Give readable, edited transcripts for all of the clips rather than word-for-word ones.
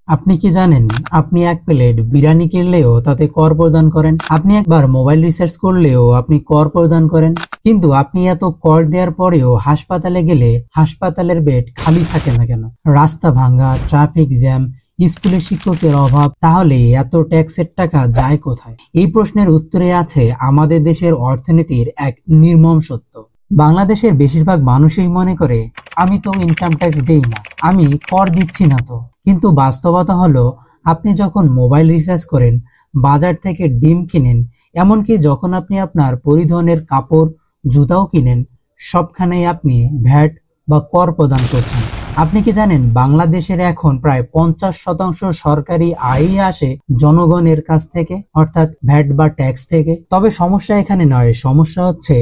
আপনি কি জানেন আপনি এক প্লেট বিরিয়ানি কিনলেও তাতে কর প্রদান করেন? আপনি একবার মোবাইল রিচার্জ করলেও আপনি কর প্রদান করেন। কিন্তু আপনি এত কর দেওয়ার পরেও হাসপাতালে গেলে হাসপাতালের বেড খালি থাকে না কেন? রাস্তা ভাঙা, ট্রাফিক জ্যাম, স্কুলে শিক্ষকের অভাব, তাহলে এত ট্যাক্সের টাকা যায় কোথায়? এই প্রশ্নের উত্তরে আছে আমাদের দেশের অর্থনীতির এক নির্মম সত্য। বাংলাদেশের বেশিরভাগ মানুষই মনে করে আমি তো ইনকাম ট্যাক্স দেই না, আমি কর দিচ্ছি না তো। কিন্তু বাস্তবতা হলো আপনি যখন মোবাইল রিচার্জ করেন, বাজার থেকে ডিম কিনেন, এমনকি যখন আপনি আপনার পরিধানের কাপড়, জুতাও কিনেন, সবখানেই আপনি ভ্যাট বা কর প্রদান করছেন। আপনি কি জানেন বাংলাদেশের এখন প্রায় 50% সরকারি আয়ই আসে জনগণের কাছ থেকে, অর্থাৎ ভ্যাট বা ট্যাক্স থেকে। তবে সমস্যা এখানে নয়, সমস্যা হচ্ছে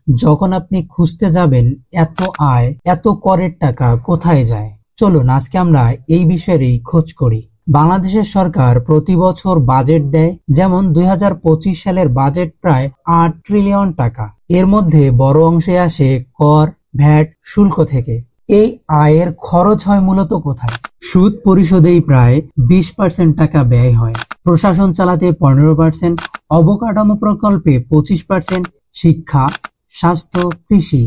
যখন আপনি খুঁজতে যাবেন এত আয়, এত করের টাকা কোথায় যায়। চলুন আজকে আমরা এই বিষয়েরই খোঁজ করি। বাংলাদেশের সরকার প্রতি বছর বাজেট দেয়, যেমন 2025 সালের বাজেট প্রায় 8 ট্রিলিয়ন টাকা। এর মধ্যে বড় অংশে আসে কর, ভ্যাট, শুল্ক থেকে। এই আয়ের খরচ হয় মূলত কোথায়? সুদ পরিশোধেই প্রায় 20% টাকা ব্যয় হয়, প্রশাসন চালাতে 15%, অবকাঠামো প্রকল্পে 25%, শিক্ষা, স্বাস্থ্য, কৃষি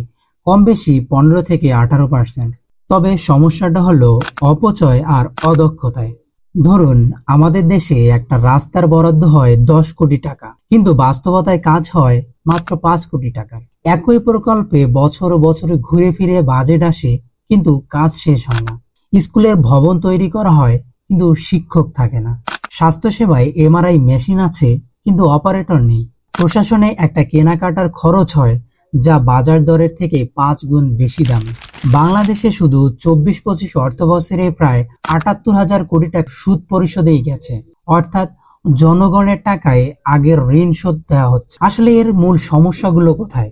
কম বেশি 15 থেকে 18%। তবে সমস্যাটা হলো অপচয় আর অদক্ষতায়। ধরুন আমাদের দেশে একটা রাস্তার বরাদ্দ হয় 10 কোটি টাকা, কিন্তু বাস্তবতায় কাজ হয় মাত্র 5 কোটি টাকা। একই প্রকল্পে বছর বছর ঘুরে ফিরে বাজেট আসে, কিন্তু কাজ শেষ হয় না। স্কুলের ভবন তৈরি করা হয়, কিন্তু শিক্ষক থাকে না। স্বাস্থ্যসেবায় এমআরআই মেশিন আছে, কিন্তু অপারেটর নেই। প্রশাসনে একটা কেনাকাটার খরচ হয় যা বাজার দরের থেকে 5 গুণ বেশি দামি। বাংলাদেশে শুধু 24-25 অর্থ বছরে প্রায় 78,000 কোটি টাকা সুদ পরিশোধেই গেছে, অর্থাৎ জনগণের টাকায় আগের ঋণ শোধ দেওয়া হচ্ছে। আসলে এর মূল সমস্যাগুলো কোথায়?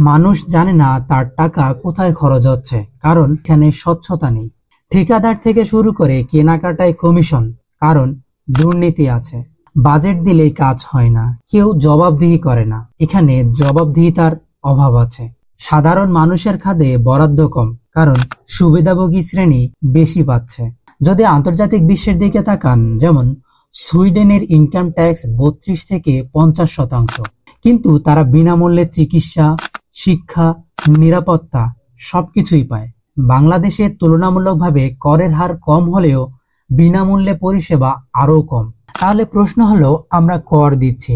মানুষ জানে না তার টাকা কোথায় খরচ হচ্ছে, কারণ এখানে স্বচ্ছতা নেই। ঠিকাদার থেকে শুরু করে কেনাকাটায় কমিশন, কারণ দুর্নীতি আছে। বাজেট দিলেই কাজ হয় না, কেউ জবাবদিহি করে না, এখানে জবাবদিহিতার অভাব আছে। সাধারণ মানুষের খাতে বরাদ্দ কম, কারণ সুবিধাভোগী শ্রেণী বেশি পাচ্ছে। যদি আন্তর্জাতিক বিশ্বের দিকে তাকান, যেমন সুইডেনের ইনকাম ট্যাক্স 32 থেকে 50%, কিন্তু তারা বিনামূল্যে চিকিৎসা, শিক্ষা, নিরাপত্তা সবকিছুই পায়। বাংলাদেশে তুলনামূলকভাবে করের হার কম হলেও বিনামূল্যে পরিষেবা আরো কম। তাহলে প্রশ্ন হলো, আমরা কর দিচ্ছি,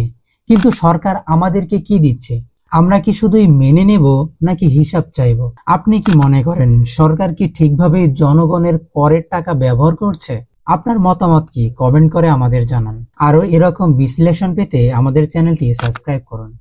কিন্তু সরকার আমাদেরকে কি দিচ্ছে? আমরা কি শুধুই মেনে নেব নাকি হিসাব চাইব? আপনি কি মনে করেন সরকার কি ঠিকভাবে জনগণের করের টাকা ব্যবহার করছে? আপনার মতামত কি? কমেন্ট করে আমাদের জানান। আরো এরকম বিশ্লেষণ পেতে আমাদের চ্যানেলটি সাবস্ক্রাইব করুন।